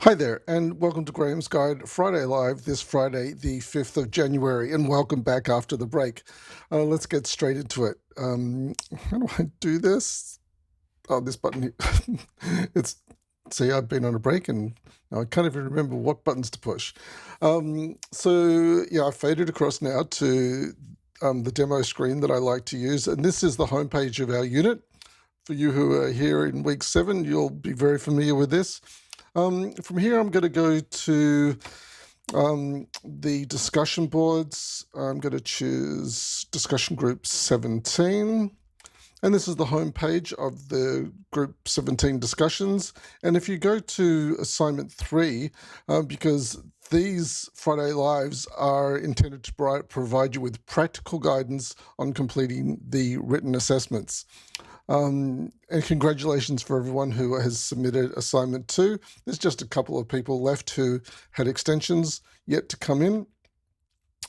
Hi there, and welcome to Graham's Guide Friday Live this Friday, the 5th of January, and welcome back after the break. Let's get straight into it. How do I do this? Oh, this button here. it's See, I've been on a break and I can't even remember what buttons to push. I faded across now to the demo screen that I like to use, and this is the homepage of our unit. For you who are here in week 7, you'll be very familiar with this. From here, I'm going to go to the discussion boards. I'm going to choose discussion group 17. And this is the home page of the group 17 discussions. And if you go to assignment 3, because these Friday Lives are intended to provide you with practical guidance on completing the written assessments. And congratulations for everyone who has submitted assignment 2. There's just a couple of people left who had extensions yet to come in.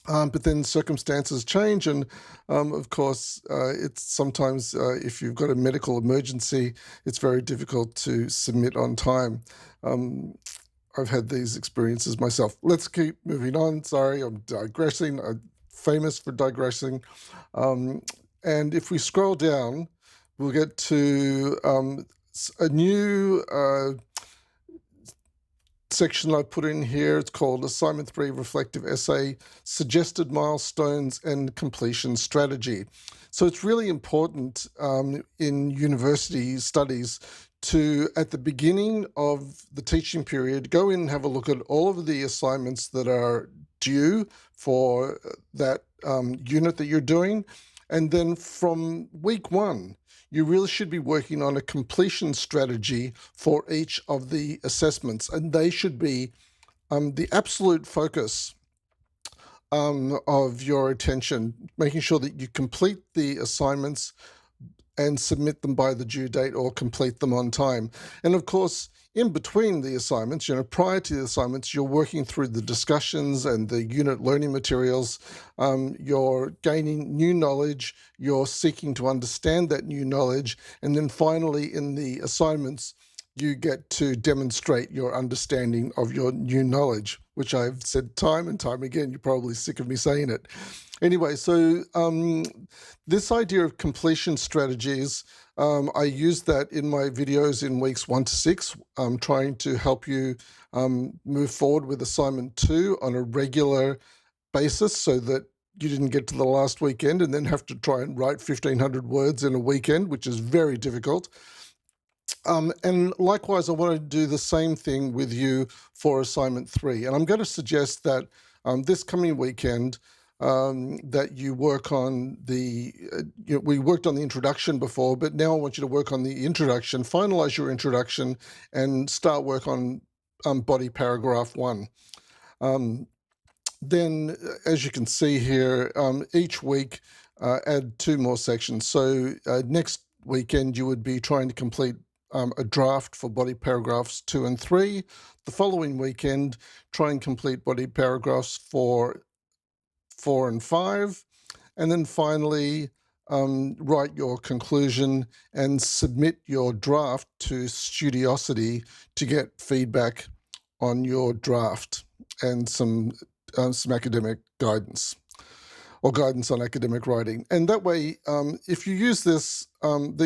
But then circumstances change, and of course, it's sometimes if you've got a medical emergency, it's very difficult to submit on time. I've had these experiences myself. Let's keep moving on. Sorry, I'm digressing. I'm famous for digressing. And if we scroll down, we'll get to a new section I put in here. It's called Assignment 3 Reflective Essay, Suggested Milestones and Completion Strategy. So it's really important in university studies to, at the beginning of the teaching period, go in and have a look at all of the assignments that are due for that unit that you're doing. And then from week 1, you really should be working on a completion strategy for each of the assessments, and they should be the absolute focus of your attention, making sure that you complete the assignments and submit them by the due date or complete them on time. And of course, in between the assignments, prior to the assignments, you're working through the discussions and the unit learning materials. You're gaining new knowledge. You're seeking to understand that new knowledge. And then finally, in the assignments, you get to demonstrate your understanding of your new knowledge, which I've said time and time again. You're probably sick of me saying it. Anyway, so this idea of completion strategies, I use that in my videos in weeks 1 to 6, trying to help you move forward with assignment 2 on a regular basis so that you didn't get to the last weekend and then have to try and write 1,500 words in a weekend, which is very difficult. And likewise, I want to do the same thing with you for assignment 3. And I'm going to suggest that this coming weekend, that you work on the, we worked on the introduction before, but now I want you to work on the introduction, finalize your introduction, and start work on body paragraph 1. Then, as you can see here, each week, add 2 more sections. So next weekend, you would be trying to complete a draft for body paragraphs 2 and 3. The following weekend, try and complete body paragraphs for 4 and 5. And then finally, write your conclusion and submit your draft to Studiosity to get feedback on your draft and some academic guidance, or guidance on academic writing. And that way, if you use these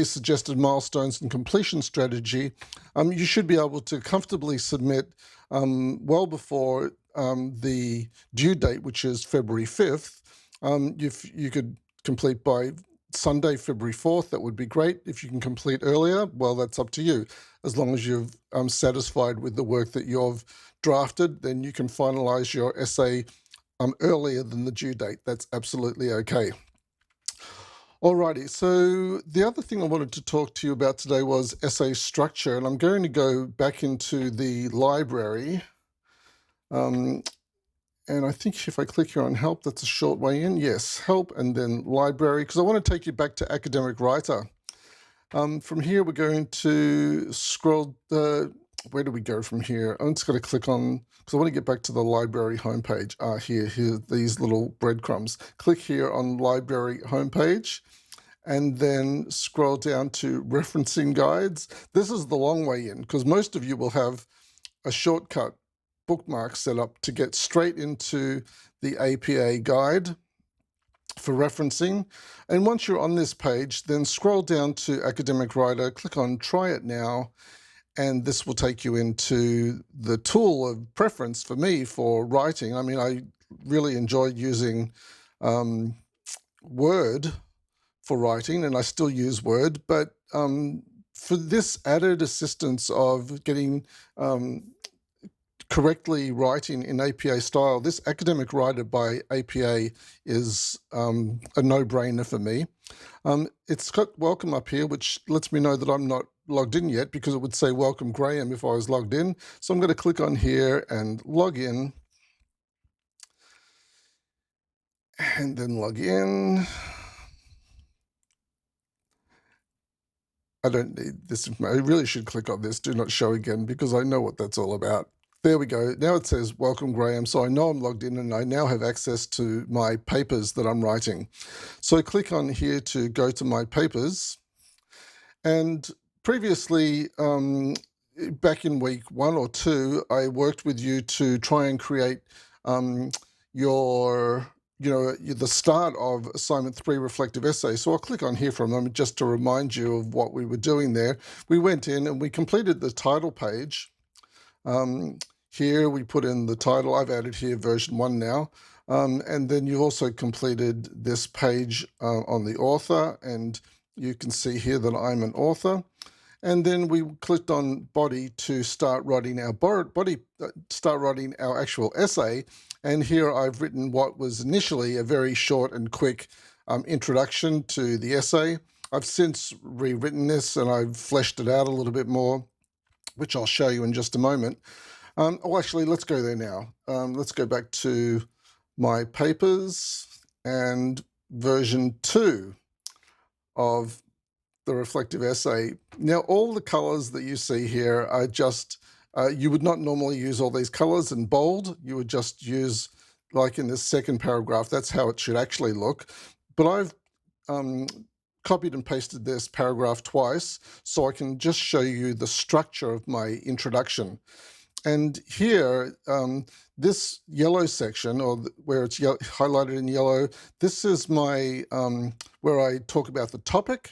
suggested milestones and completion strategy, you should be able to comfortably submit well before the due date, which is February 5th. If you could complete by Sunday, February 4th, that would be great. If you can complete earlier, well, that's up to you. As long as you've satisfied with the work that you've drafted, then you can finalize your essay earlier than the due date. That's absolutely okay. Alrighty, so the other thing I wanted to talk to you about today was essay structure, and I'm going to go back into the library. And I think if I click here on help, that's a short way in. Yes, help and then library, because I want to take you back to academic writer. From here, we're going to scroll where do we go from here? I'm just going to click on, because I want to get back to the library homepage. Here, these little breadcrumbs. Click here on library homepage, and then scroll down to referencing guides. This is the long way in, because most of you will have a shortcut bookmark set up to get straight into the APA guide for referencing. And once you're on this page, then scroll down to Academic Writer, click on Try It Now, and this will take you into the tool of preference for me for writing. I mean, I really enjoyed using Word for writing, and I still use Word, but for this added assistance of getting correctly writing in APA style, this Academic Writer by APA is a no-brainer for me. It's got welcome up here, which lets me know that I'm not logged in yet, because it would say welcome Graeme if I was logged in. So I'm going to click on here and log in, and then log in. I don't need this. I really should click on this, do not show again, because I know what that's all about. There we go. Now it says welcome Graeme. So I know I'm logged in and I now have access to my papers that I'm writing. So click on here to go to my papers. And previously, back in week 1 or 2, I worked with you to try and create the start of assignment 3 reflective essay. So I'll click on here for a moment just to remind you of what we were doing there. We went in and we completed the title page. Here we put in the title. I've added here version 1 now. And then you also completed this page on the author, and you can see here that I'm an author. And then we clicked on body to start writing our our actual essay. And here I've written what was initially a very short and quick introduction to the essay. I've since rewritten this and I've fleshed it out a little bit more, which I'll show you in just a moment. Actually, let's go there now. Let's go back to my papers and version 2 of the reflective essay. Now, all the colors that you see here are just, you would not normally use all these colors in bold. You would just use, like in this second paragraph, that's how it should actually look. But I've copied and pasted this paragraph twice so I can just show you the structure of my introduction. And here, this yellow section, or where it's highlighted in yellow, this is my where I talk about the topic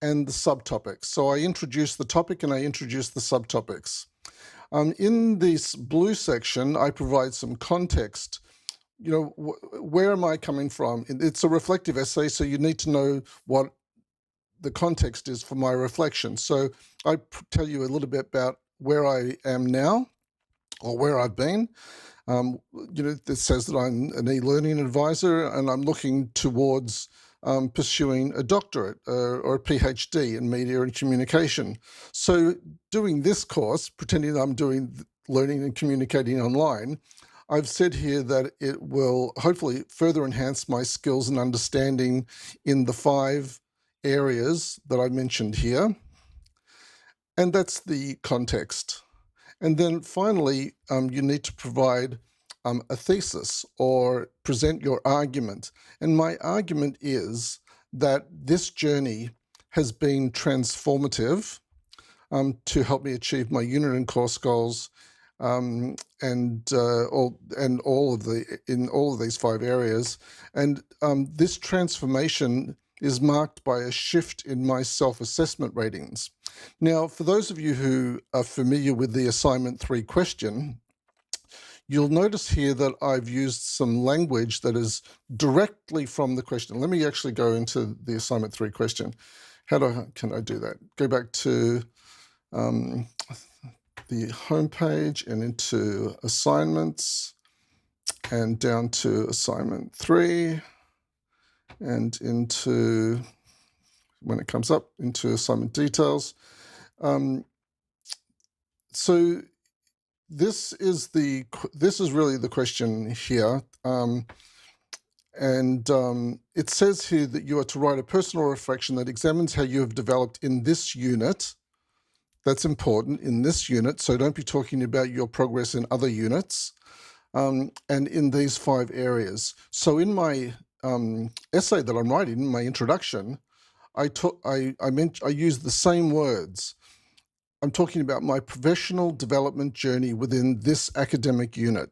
and the subtopics. So I introduce the topic and I introduce the subtopics. In this blue section, I provide some context. Where am I coming from? It's a reflective essay, so you need to know what the context is for my reflection. So I tell you a little bit about where I am now, or where I've been. This says that I'm an e-learning advisor and I'm looking towards pursuing a doctorate or a PhD in media and communication. So doing this course, pretending I'm doing learning and communicating online, I've said here that it will hopefully further enhance my skills and understanding in the 5 areas that I mentioned here. And that's the context. And then finally, you need to provide a thesis or present your argument. And my argument is that this journey has been transformative to help me achieve my unit and course goals, in all of these 5 areas. And this transformation is marked by a shift in my self-assessment ratings. Now, for those of you who are familiar with the assignment 3 question, you'll notice here that I've used some language that is directly from the question. Let me actually go into the assignment 3 question. How can I do that? Go back to the home page and into assignments and down to assignment 3 and into, when it comes up, into assignment details. So this is really the question here. It says here that you are to write a personal reflection that examines how you have developed in this unit. That's important, in this unit, so don't be talking about your progress in other units, and in these 5 areas. So in my essay that I'm writing, in my introduction, I used the same words. I'm talking about my professional development journey within this academic unit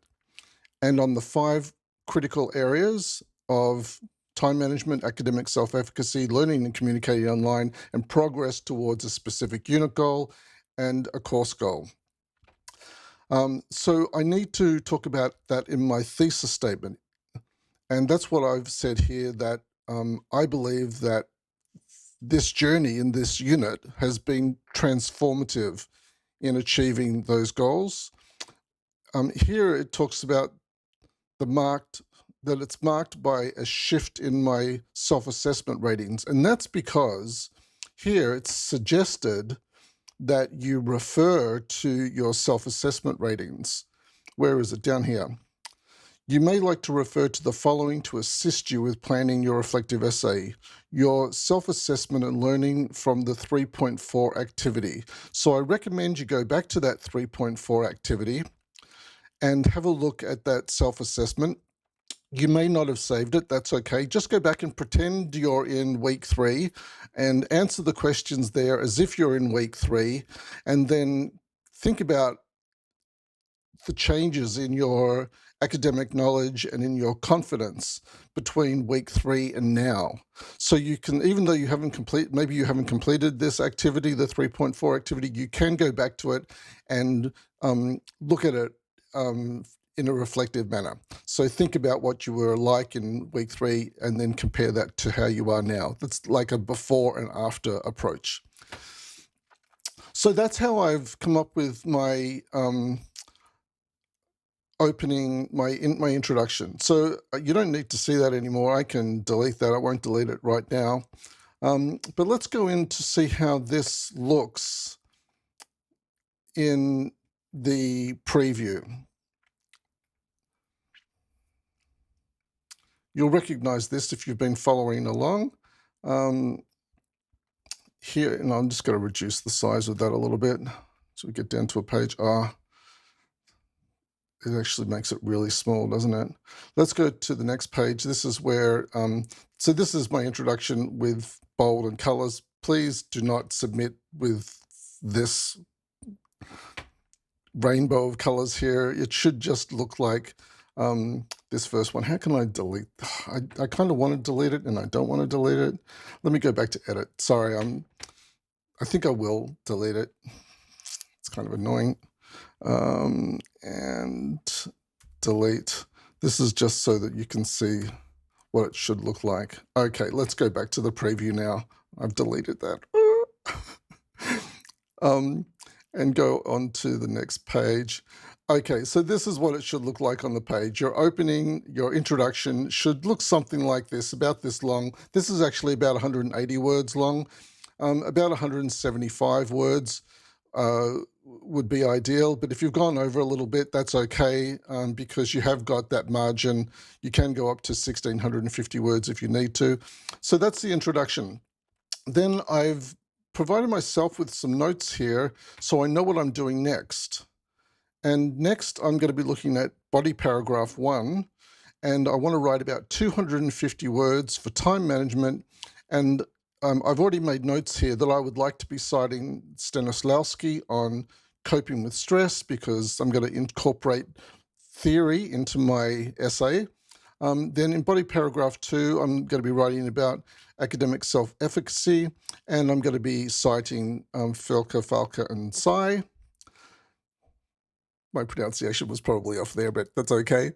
and on the 5 critical areas of time management, academic self-efficacy, learning and communicating online, and progress towards a specific unit goal and a course goal. So I need to talk about that in my thesis statement. And that's what I've said here, that I believe that this journey in this unit has been transformative in achieving those goals. Here it talks about that it's marked by a shift in my self-assessment ratings. And that's because here it's suggested that you refer to your self-assessment ratings. Where is it? Down here. You may like to refer to the following to assist you with planning your reflective essay: your self-assessment and learning from the 3.4 activity. So I recommend you go back to that 3.4 activity and have a look at that self-assessment. You may not have saved it, that's okay. Just go back and pretend you're in week 3 and answer the questions there as if you're in week 3, and then think about the changes in your academic knowledge and in your confidence between week 3 and now. So you can, even though you haven't completed this activity, the 3.4 activity, you can go back to it and look at it in a reflective manner. So think about what you were like in week 3 and then compare that to how you are now. That's like a before and after approach. So that's how I've come up with my my introduction. So you don't need to see that anymore. I can delete that. I won't delete it right now. But let's go in to see how this looks in the preview. You'll recognize this if you've been following along. Here, and I'm just going to reduce the size of that a little bit so we get down to a page. It actually makes it really small, doesn't it? Let's go to the next page. This is where, so this is my introduction with bold and colors. Please do not submit with this rainbow of colors here. It should just look like this first one. How can I delete? I kind of want to delete it and I don't want to delete it. Let me go back to edit. Sorry, I think I will delete it. It's kind of annoying. And delete. This is just so that you can see what it should look like. Okay, let's go back to the preview now. I've deleted that. And go on to the next page. Okay, so this is what it should look like on the page. Your opening, your introduction should look something like this, about this long. This is actually about 180 words long. About 175 words would be ideal, but if you've gone over a little bit, that's okay, because you have got that margin. You can go up to 1,650 words if you need to. So that's the introduction. Then I've provided myself with some notes here so I know what I'm doing next. And next I'm going to be looking at body paragraph 1, and I want to write about 250 words for time management. And I've already made notes here that I would like to be citing Stanislawski on coping with stress, because I'm going to incorporate theory into my essay. Then in body paragraph 2, I'm going to be writing about academic self-efficacy, and I'm going to be citing Falke, and Tsai. My pronunciation was probably off there, but that's okay.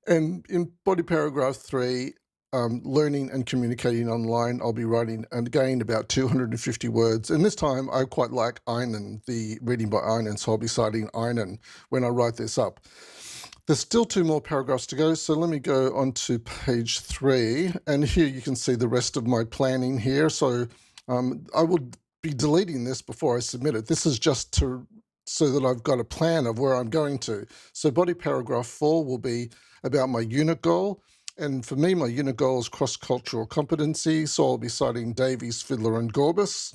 And in body paragraph 3, learning and communicating online, I'll be writing, and again, about 250 words. And this time I quite like Einen, the reading by Einen, so I'll be citing Einen when I write this up. There's still 2 more paragraphs to go, so let me go on to page 3. And here you can see the rest of my planning here. So I will be deleting this before I submit it. This is just so that I've got a plan of where I'm going to. So body paragraph 4 will be about my unit goal. And for me, my unit goal is cross-cultural competency, so I'll be citing Davies, Fiedler, and Gorbis.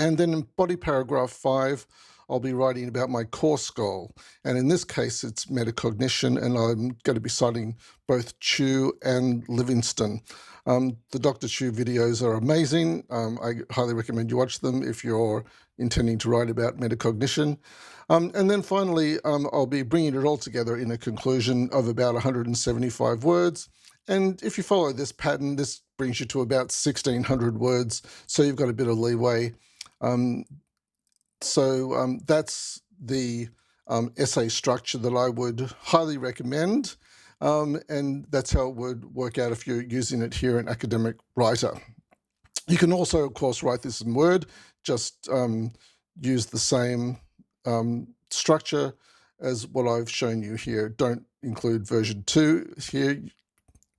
And then in body paragraph 5, I'll be writing about my course goal. And in this case, it's metacognition, and I'm going to be citing both Chu and Livingston. The Dr. Chu videos are amazing. I highly recommend you watch them if you're intending to write about metacognition. And then finally, I'll be bringing it all together in a conclusion of about 175 words. And if you follow this pattern, this brings you to about 1,600 words, so you've got a bit of leeway. That's the essay structure that I would highly recommend, and that's how it would work out if you're using it here in Academic Writer. You can also, of course, write this in Word, just use the same structure as what I've shown you here. Don't include version 2 here.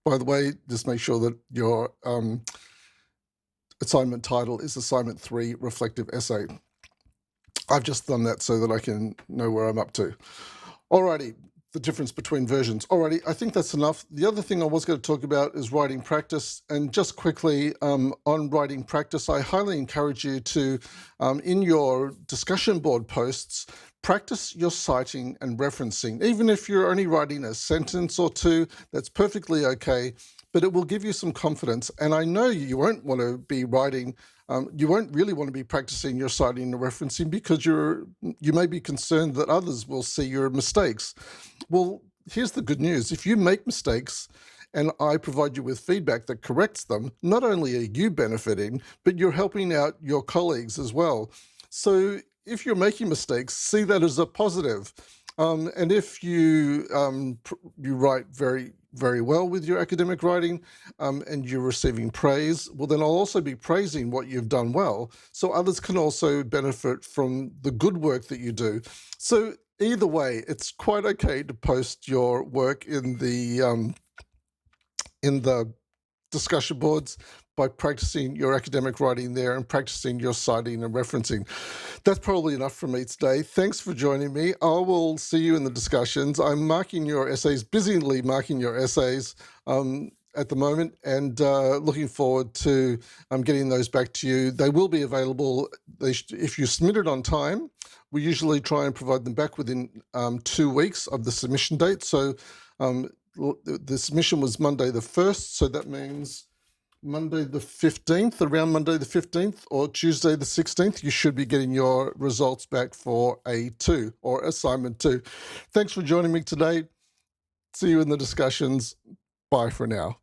By the way, just make sure that your assignment title is Assignment 3, Reflective Essay. I've just done that so that I can know where I'm up to. Alrighty, the difference between versions. Alrighty, I think that's enough. The other thing I was going to talk about is writing practice. And just quickly on writing practice, I highly encourage you to, in your discussion board posts, practice your citing and referencing. Even if you're only writing a sentence or two, that's perfectly okay, but it will give you some confidence. And I know you won't want to be writing, you won't really want to be practicing your citing and referencing because you may be concerned that others will see your mistakes. Well, here's the good news. If you make mistakes and I provide you with feedback that corrects them, not only are you benefiting, but you're helping out your colleagues as well. So if you're making mistakes, see that as a positive. And if you you write very, very well with your academic writing and you're receiving praise, well, then I'll also be praising what you've done well, so others can also benefit from the good work that you do. So either way, it's quite okay to post your work in the discussion boards by practicing your academic writing there and practicing your citing and referencing. That's probably enough for me today. Thanks for joining me. I will see you in the discussions. I'm marking your essays, busily marking your essays at the moment, and looking forward to getting those back to you. They will be available if you submit it on time. We usually try and provide them back within 2 weeks of the submission date. So the submission was Monday the 1st, so that means Monday the 15th, around Monday the 15th or Tuesday the 16th, you should be getting your results back for A2 or Assignment 2. Thanks for joining me today. See you in the discussions. Bye for now.